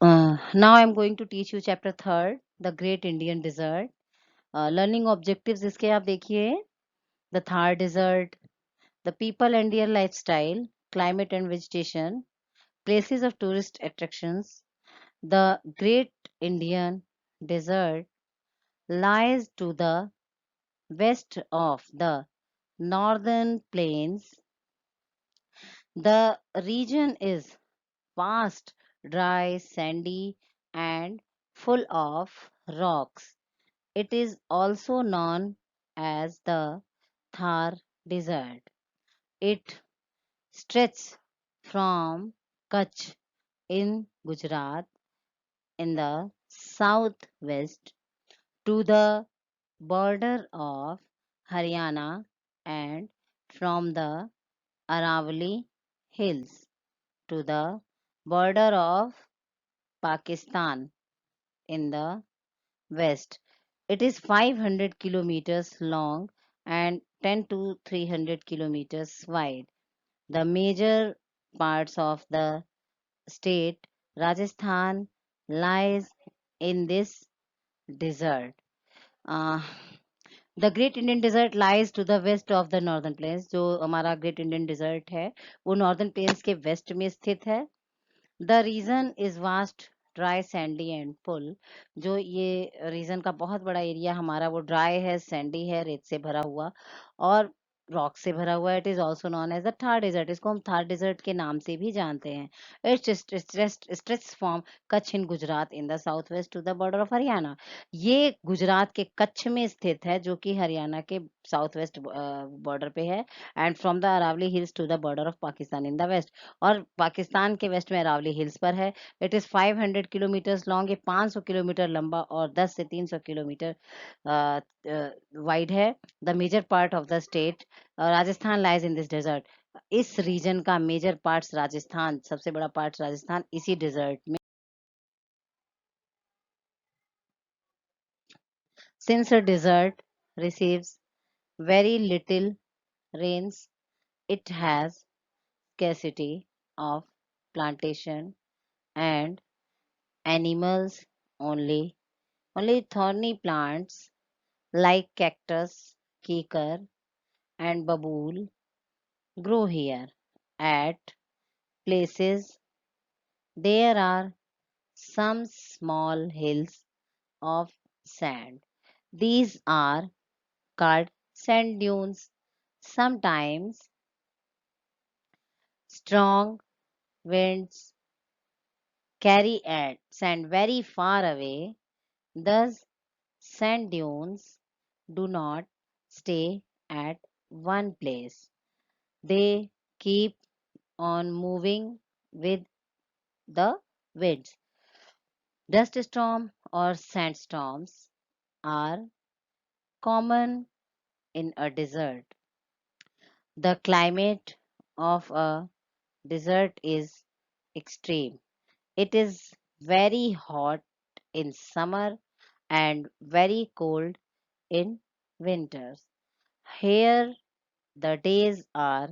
Now I'm going to teach you chapter third, the Great Indian Desert. Learning objectives इसके आप देखिए, the Thar Desert, the people and their lifestyle, climate and vegetation, places of tourist attractions. The Great Indian Desert lies to the west of the northern plains. The region is vast, dry, sandy, and full of rocks. It is also known as the Thar Desert. It stretches from Kutch in Gujarat in the southwest to the border of Haryana and from the Aravalli Hills to the border of Pakistan in the west. It is 500 kilometers long and 10 to 300 kilometers wide. The major parts of the state, Rajasthan, lies in this desert. Uh, the Great Indian Desert lies to the west of the Northern Plains. जो हमारा Great Indian Desert है, वो Northern Plains के west में स्थित है. The region is vast, dry, sandy and full. जो ये रीजन का बहुत बड़ा एरिया हमारा वो ड्राई है, सैंडी है, रेत से भरा हुआ और रॉक से भरा हुआ है. It is also known as the Thar desert. इसको हम थार डेजर्ट के नाम से भी जानते हैं. It stretch from Kutch in Gujarat in the south west to the border of Haryana. ये गुजरात के कच्छ में स्थित है जो कि हरियाणा के साउथ वेस्ट बॉर्डर पे है. And from the Aravalli hills to the border of Pakistan in the west. और पाकिस्तान के वेस्ट में अरावली हिल्स पर है. It is 500 kilometre long. ये 500 किलोमीटर लंबा और 10 से 300 किलोमीटर वाइड है. The major part of the state Rajasthan lies in this desert. इस रीजन का मेजर पार्ट्स राजस्थान, सबसे बड़ा पार्ट राजस्थान इसी डेजर्ट में. Since a desert receives very little rains, it has scarcity of plantation and animals only. Only thorny plants like cactus, kikar, and babool grow here. At places there are some small hills of sand. These are called sand dunes. Sometimes strong winds carry sand very far away. Thus, sand dunes do not stay at one place. They keep on moving with the winds. Dust storm or sandstorms are common in a desert. The climate of a desert is extreme. It is very hot in summer and very cold in winters. Here the days are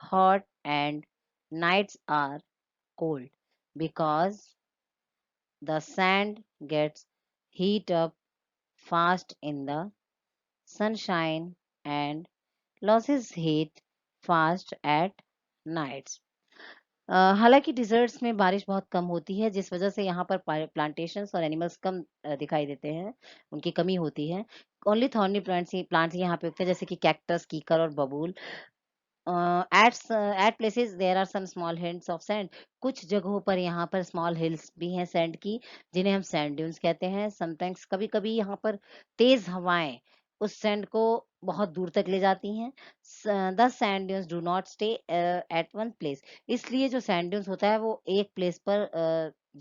hot and nights are cold because the sand gets heat up fast in the sunshine and loses heat fast at nights. हालांकि desserts में बारिश बहुत कम होती है जिस वजह से यहाँ पर प्लांटेशंस और एनिमल्स कम दिखाई देते हैं, उनकी कमी होती है. ओनली थॉर्नी प्लांट्स यहाँ पे उगते हैं जैसे कि कैक्टस, कीकर और बबूल. At places there are some small hills of sand. कुछ जगहों पर यहाँ पर स्मॉल हिल्स भी हैं सैंड की जिन्हें हम सैंड ड्यून्स कहते हैं. समटाइम्स कभी कभी यहाँ पर तेज हवाएं उस सैंड को बहुत दूर तक ले जाती हैं. The sand dunes do not stay at one place. इसलिए जो सैंड ड्यून्स होता है वो एक प्लेस पर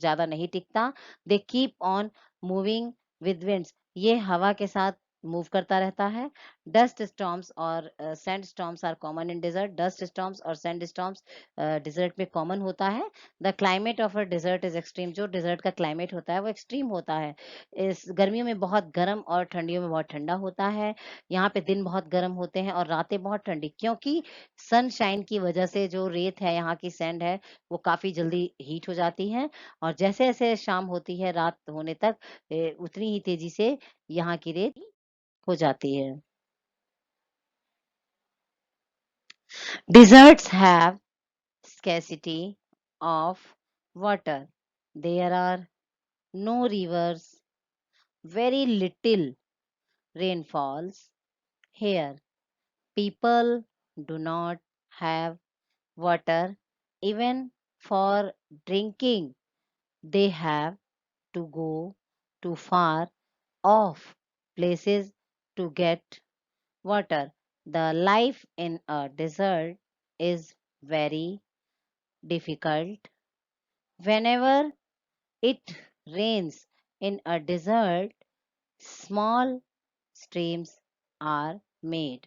ज्यादा नहीं टिकता. They keep on moving with winds. ये हवा के साथ मूव करता रहता है। डस्ट स्टॉर्म्स और sand storms are common in desert. Dust storms और सैंड स्टॉर्म्स डेजर्ट में कॉमन होता है। The climate of a desert is extreme. जो डेजर्ट का क्लाइमेट होता है वो एक्सट्रीम होता है। इस गर्मियों में बहुत गर्म और ठंडियों में बहुत ठंडा होता है। यहाँ पे दिन बहुत गर्म होते हैं और रातें बहुत ठंडी, क्योंकि सनशाइन की वजह से जो रेत है, यहाँ की सैंड है, वो काफी जल्दी हीट हो जाती है और जैसे जैसे शाम होती है रात होने तक उतनी ही तेजी से यहाँ की रेत हो जाती है। Deserts have scarcity of water. There are no rivers, very little rainfalls here. People do not have water even for drinking. They have to go to far off places to get water. The life in a desert is very difficult. Whenever it rains in a desert, small streams are made.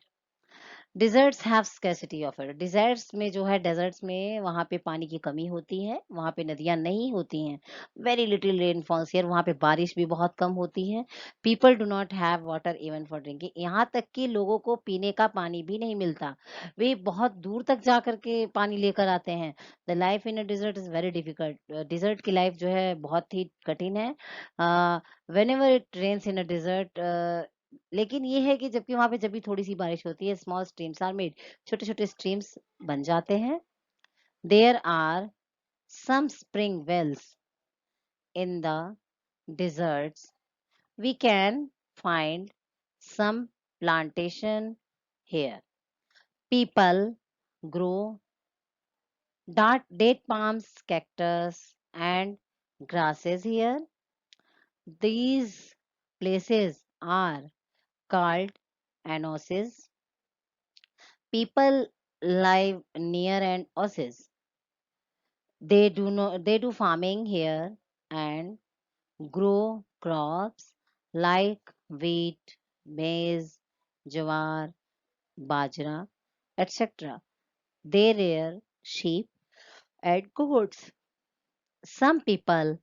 Deserts have scarcity of it. Deserts में जो है, desserts में वहाँ पे पानी की कमी होती है, वहाँ पे नदियाँ नहीं होती हैं। वेरी लिटिल रेनफॉल्स हियर, वहाँ पे बारिश भी बहुत कम होती है। People do not have water even for drinking. यहाँ तक कि लोगों को पीने का पानी भी नहीं मिलता, वे बहुत दूर तक जा करके पानी लेकर आते हैं। The life in a desert is very difficult. Desert की लाइफ जो है बहुत ही कठिन है। Whenever it rains in a desert, लेकिन ये है कि जबकि वहाँ पे जब भी थोड़ी-सी बारिश होती है, स्मॉल स्ट्रीम्स आर मेड, छोटे-छोटे स्ट्रीम्स बन जाते हैं। There are some spring wells in the deserts. We can find some plantation here. People grow date palms, cactus, and grasses here. These places are called oases. People live near an oasis. They do farming here and grow crops like wheat, maize, jawar, bajra, etc. They rear sheep and goats. Some people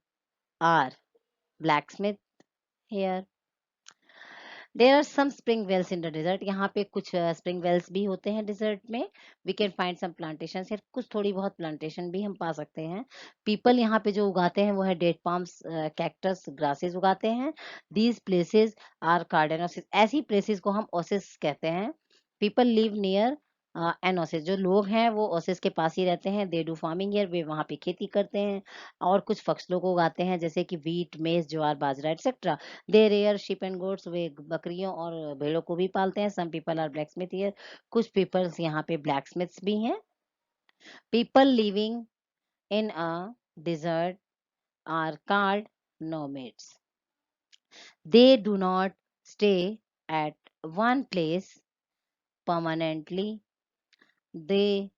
are blacksmith here. There are some spring wells in the desert. यहाँ पे कुछ spring Wales भी होते हैं desert में। We can find some plantation, सिर्फ कुछ थोड़ी बहुत प्लांटेशन भी हम पा सकते हैं। पीपल यहाँ पे जो उगाते हैं वो है डेट पाम्स, कैक्टस, ग्रासेस उगाते हैं। These places are called oasis. ऐसी प्लेसेस को हम ओसिस कहते हैं। People live near an oasis. जो लोग हैं वो ओसिस के पास ही रहते हैं। दे डू फार्मिंग हियर, वे वहाँ पे खेती करते हैं और कुछ फसलों को उगाते हैं जैसे कि वीट, मेज, ज्वार, बाजरा etcetera. They rear sheep and goats. वे बकरियों और भेड़ों को भी पालते हैं। Some people are blacksmith here. कुछ पीपल्स यहाँ पे ब्लैकस्मिथ्स भी हैं। People living in a desert are called nomads. They do not stay at one place permanently. They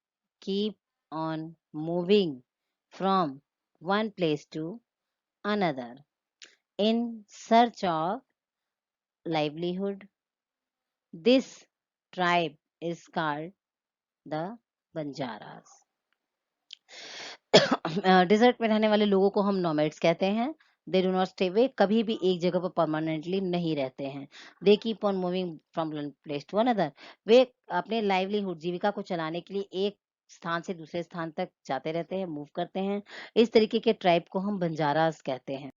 keep on moving from one place to another in search of livelihood. This tribe is called the Banjaras. Desert में रहने वाले लोगों को हम nomads कहते हैं। They do not stay. वे कभी भी एक जगह पर परमानेंटली नहीं रहते हैं। They keep on moving from one place to another. वे अपने लाइवलीहुड, जीविका को चलाने के लिए एक स्थान से दूसरे स्थान तक जाते रहते हैं, मूव करते हैं। इस तरीके के ट्राइब को हम बंजारास कहते हैं।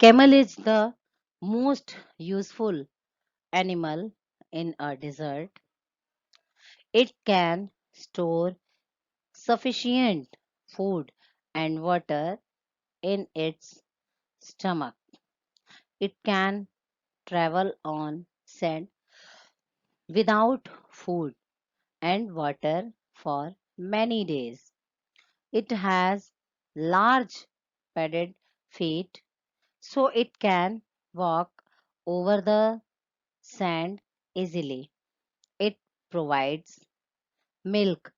Camel is the most useful animal in a desert. It can store sufficient food and water in its stomach. It can travel on sand without food and water for many days. It has large padded feet so it can walk over the sand easily. It provides milk.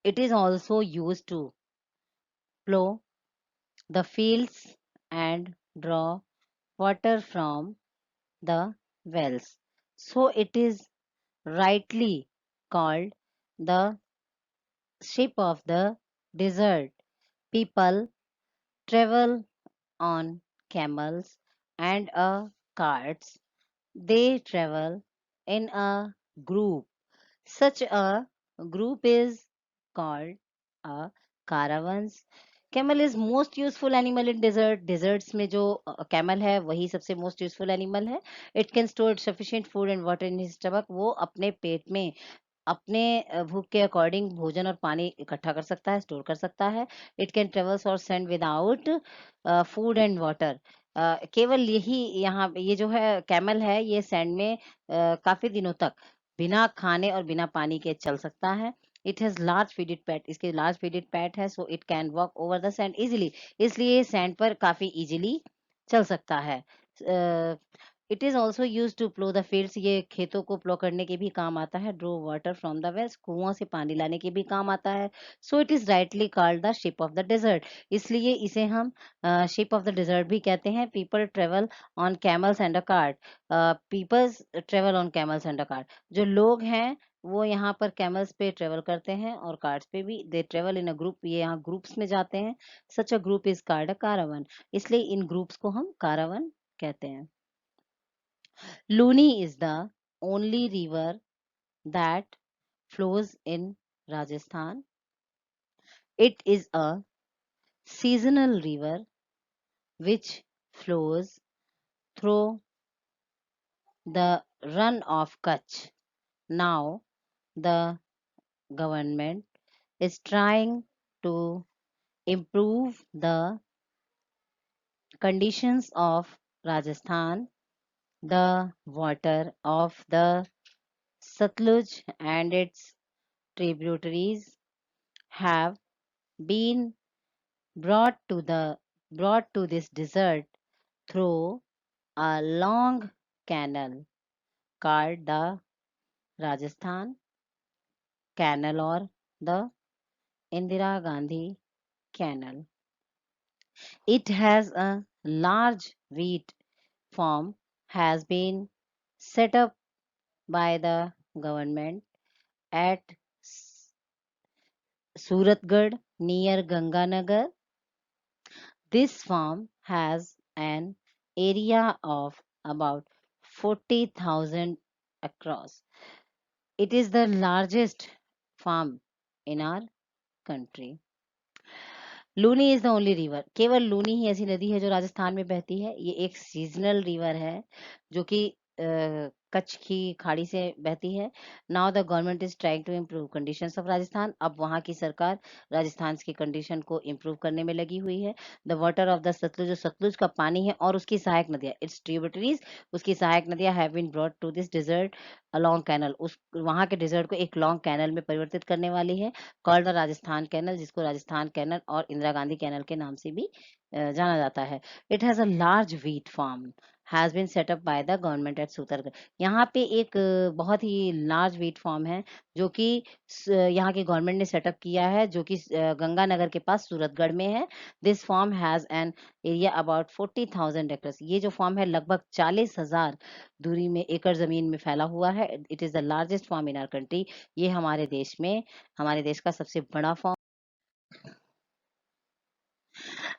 It is also used to plow the fields and draw water from the wells. So it is rightly called the ship of the desert. People travel on camels and carts. They travel in a group. Such a group is called a caravans. Camel is most useful animal in desert. Deserts में जो camel है वही सबसे most useful animal है. It can store sufficient food and water in his stomach. वो अपने पेट में अपने भूख के अकॉर्डिंग भोजन और पानी इकट्ठा कर सकता है, स्टोर कर सकता है. इट कैन ट्रेवल्स और send without food and water. केवल यही यहाँ ये जो है कैमल है ये सैंड में काफी दिनों तक बिना खाने और बिना पानी के चल सकता है. It has large footed pad. इसके लार्ज फीडेड पैट है, so it can walk over the sand easily. इसलिए सैंड पर काफी इजिली चल सकता है. It is also use to plough the fields. ये खेतों को प्लो करने के भी काम आता है. Draw water from the wells. कुआं से पानी लाने के भी काम आता है. So it is rightly called the ship of the desert. इसलिए इसे हम शिप ऑफ द डेजर्ट भी कहते हैं. People travel on camels and a cart. Peoples travel on camels and a cart. जो लोग हैं वो यहाँ पर कैमल्स पे ट्रेवल करते हैं और कार्ड्स पे भी. They travel in a group. ये यहाँ ग्रुप्स में जाते हैं. Such a group is called a caravan. इसलिए इन ग्रुप्स को हम कारावन कहते हैं. Luni is the only river that flows in Rajasthan. It is a seasonal river which flows through the run of Kutch. Now, the government is trying to improve the conditions of Rajasthan. The water of the Satluj and its tributaries have been brought to the brought to this desert through a long canal called the Rajasthan Canal or the Indira Gandhi Canal. It has a large wheat farm has been set up by the government at Suratgarh near Ganganagar. This farm has an area of about 40,000 across. It is the largest farm in our country. Luni is the only river. केवल लूनी ही ऐसी नदी है जो राजस्थान में बहती है. ये एक सीजनल रिवर है जो कि कच्छ की खाड़ी से बहती है. Now the government is trying to improve conditions of Rajasthan. अब वहाँ की सरकार राजस्थान की कंडीशन को इम्प्रूव करने में लगी हुई है. The water of the Sutlej. जो सतलुज का पानी है और उसकी सहायक नदियाँ इट्स ट्रिब्यूटरीज उसकी सहायक नदियाँ have been brought to this desert a long canal. उस वहाँ के डिजर्ट को एक लॉन्ग कैनल में परिवर्तित करने वाली है कॉल्ड द राजस्थान कैनल, जिसको राजस्थान कैनल और इंदिरा गांधी कैनल के नाम से भी जाना जाता है. It has a large wheat farm has been set up by the government at सूतरगढ़. यहाँ पे एक बहुत ही लार्ज व्हीट फार्म है जो कि यहाँ की गवर्नमेंट ने सेटअप किया है जो कि गंगानगर के पास सूरतगढ़ में है. This farm has an area about 40,000 acres. ये जो फार्म है लगभग 40,000 दूरी में एकड़ जमीन में फैला हुआ है. It is the largest farm in our country. ये हमारे देश का सबसे बड़ा farm.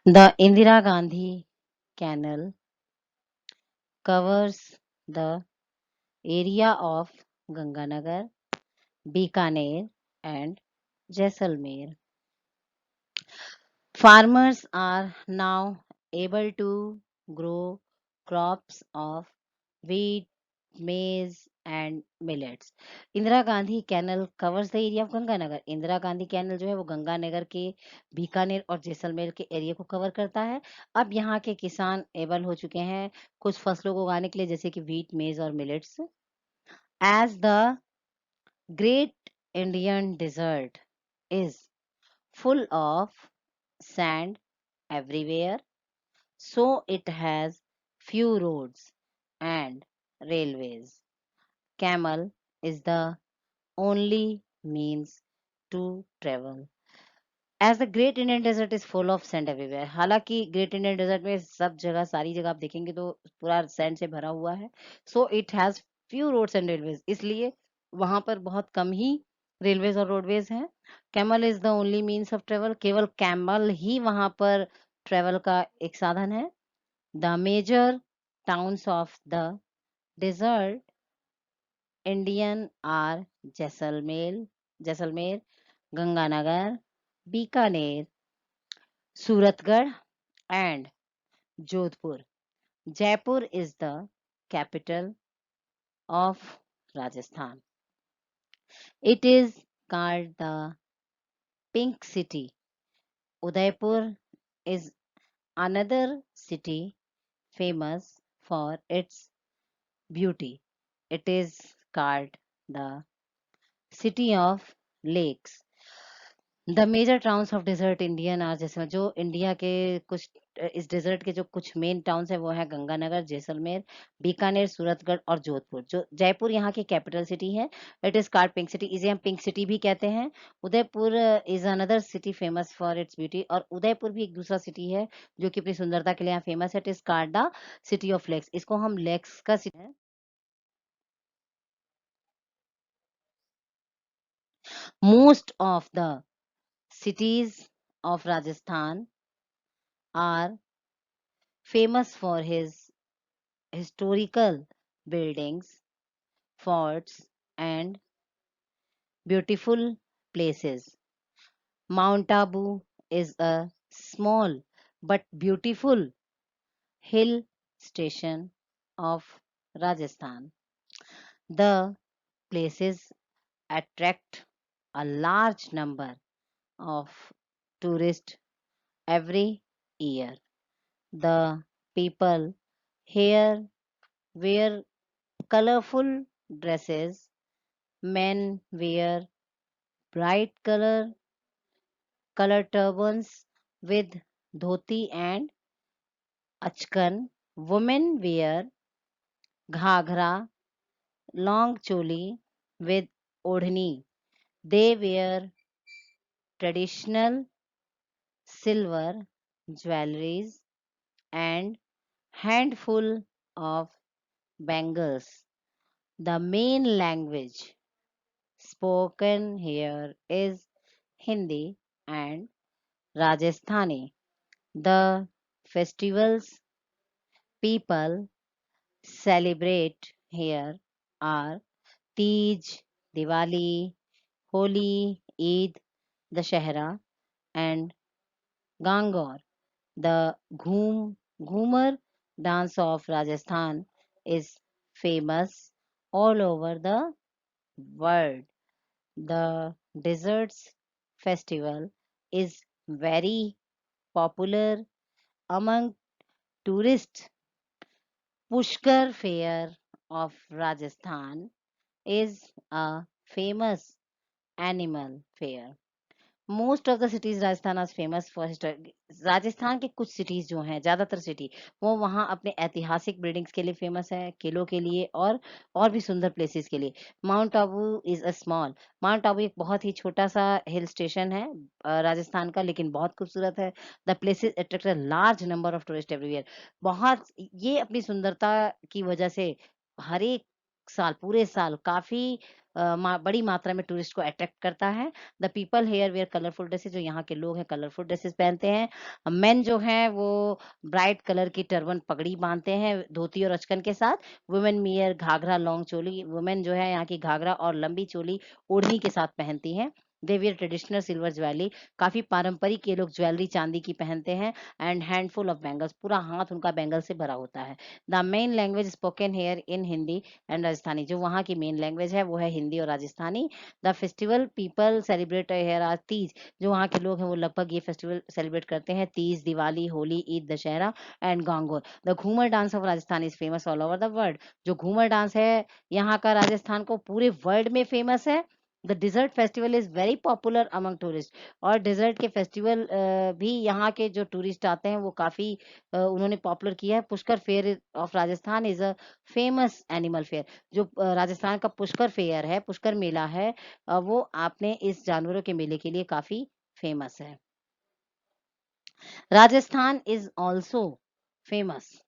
The Indira Gandhi canal covers the area of Ganganagar, Bikaner, and Jaisalmer. Farmers are now able to grow crops of wheat, maize, and millets. Indira Gandhi canal covers the area of Ganganagar. Indira Gandhi canal जो है वो गंगानगर के बीकानेर और जैसलमेर के एरिया को कवर करता है. अब यहाँ के किसान एबल हो चुके हैं कुछ फसलों को उगाने के लिए जैसे कि व्हीट, मेज और millets. As the great Indian desert is full of sand everywhere, so it has few roads and railways. Camel is the only means to travel. As the great Indian desert is full of sand everywhere, हालांकि great Indian desert में सब जगह सारी जगह आप देखेंगे तो पूरा सैंड से भरा हुआ है। So it has few roads and railways, इसलिए वहां पर बहुत कम ही रेलवेज और रोडवेज हैं। Camel is the only means of travel, केवल कैमल ही वहां पर ट्रेवल का एक साधन है। The major towns of the desert Indian are Jaisalmer, Jaisalmer, Ganganagar, Bikaner, Suratgarh and Jodhpur. Jaipur is the capital of Rajasthan. It is called the Pink City. Udaipur is another city famous for its beauty. It is called the City of Lakes. The major towns of desert Indian are Jaisalmer, जो India के कुछ इस desert के जो कुछ main towns है वो है गंगानगर, जैसलमेर, बीकानेर, सूरतगढ़ और जोधपुर। जो जयपुर यहाँ की कैपिटल सिटी है, it is called pink city, इसे हम पिंक सिटी भी कहते हैं। Udaipur is another city famous for its beauty, और उदयपुर भी एक दूसरा सिटी है जो कि अपनी सुंदरता के लिए यहाँ फेमस है। It is called the city of lakes, इसको हम लेक्स का सिटी है। Most of the cities of Rajasthan are famous for his historical buildings, forts, and beautiful places. Mount Abu is a small but beautiful hill station of Rajasthan. The places attract a large number of tourists every year. The people here wear colorful dresses, men wear bright color turbans with dhoti and achkan, women wear ghaghra, long choli with odhni. They wear traditional silver jewelries and handful of bangles. The main language spoken here is Hindi and Rajasthani. The festivals people celebrate here are Tej, Diwali, Holi, Eid, Dashehra, and Gangor. The Ghumar dance of Rajasthan is famous all over the world. The Desserts Festival is very popular among tourists. Pushkar Fair of Rajasthan is a famous animal fair. Most of the cities Rajasthan आज famous for historic, Rajasthan के कुछ cities जो हैं, ज्यादातर city वो वहाँ अपने ऐतिहासिक बिल्डिंग्स के लिए फेमस है, किलों के लिए और भी सुंदर प्लेसेस के लिए। Mount Abu is a small, mount Abu एक बहुत ही छोटा सा हिल स्टेशन है राजस्थान का, लेकिन बहुत खूबसूरत है। The places attract a large number of tourist everywhere, बहुत ये अपनी सुंदरता की वजह से हर एक साल पूरे साल काफी बड़ी मात्रा में टूरिस्ट को अट्रैक्ट करता है। The people here wear colourful dresses, जो यहाँ के लोग हैं कलरफुल ड्रेसेस पहनते हैं। मेन जो हैं वो ब्राइट कलर की टर्बन पगड़ी बांधते हैं धोती और अचकन के साथ। वुमेन मियर घाघरा लॉन्ग चोली, वुमेन जो है यहाँ की घाघरा और लंबी चोली ओढ़नी के साथ पहनती हैं। They wear traditional silver jewellery, काफी पारंपरिक ये लोग ज्वेलरी चांदी की पहनते हैं। एंड हैंडफुल ऑफ बैंगल्स, पूरा हाथ उनका बैंगल से भरा होता है। The main language spoken here in Hindi and Rajasthani, जो वहाँ की मेन लैंग्वेज है वो है हिंदी और Rajasthani. The festival people celebrate here are Teej, जो वहाँ के लोग हैं वो लगभग ये फेस्टिवल सेलिब्रेट करते हैं, Teej, Diwali, Holi, Eid, Dussehra and Gangaur. The Ghoomar dance of Rajasthan is famous all over the world, जो घूमर डांस है यहाँ का राजस्थान को पूरे वर्ल्ड में फेमस है। The dessert festival is very popular among tourist, और डिजर्ट के फेस्टिवल भी यहाँ के जो टूरिस्ट आते हैं वो काफी उन्होंने पॉपुलर किया है। Pushkar fair of Rajasthan is a famous animal fair, जो राजस्थान का पुष्कर फेयर है, पुष्कर मेला है, वो आपने इस जानवरों के मेले के लिए काफी फेमस है। Rajasthan is also famous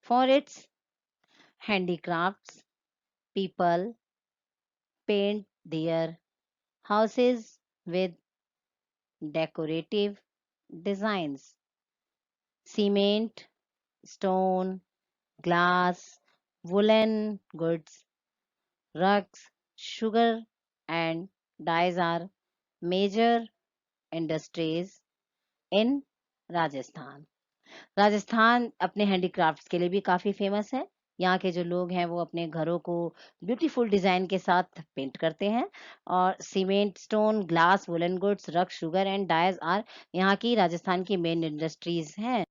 for its handicrafts. People paint their houses with decorative designs, cement, stone, glass, woolen goods, rugs, sugar, and dyes are major industries in Rajasthan. Rajasthan अपने हैंडीक्राफ्ट्स के लिए भी काफ़ी फेमस है। यहाँ के जो लोग हैं वो अपने घरों को ब्यूटीफुल डिज़ाइन के साथ पेंट करते हैं और cement, stone, glass, woollen goods, रग, शुगर एंड डाइज आर यहाँ की राजस्थान की मेन इंडस्ट्रीज़ हैं।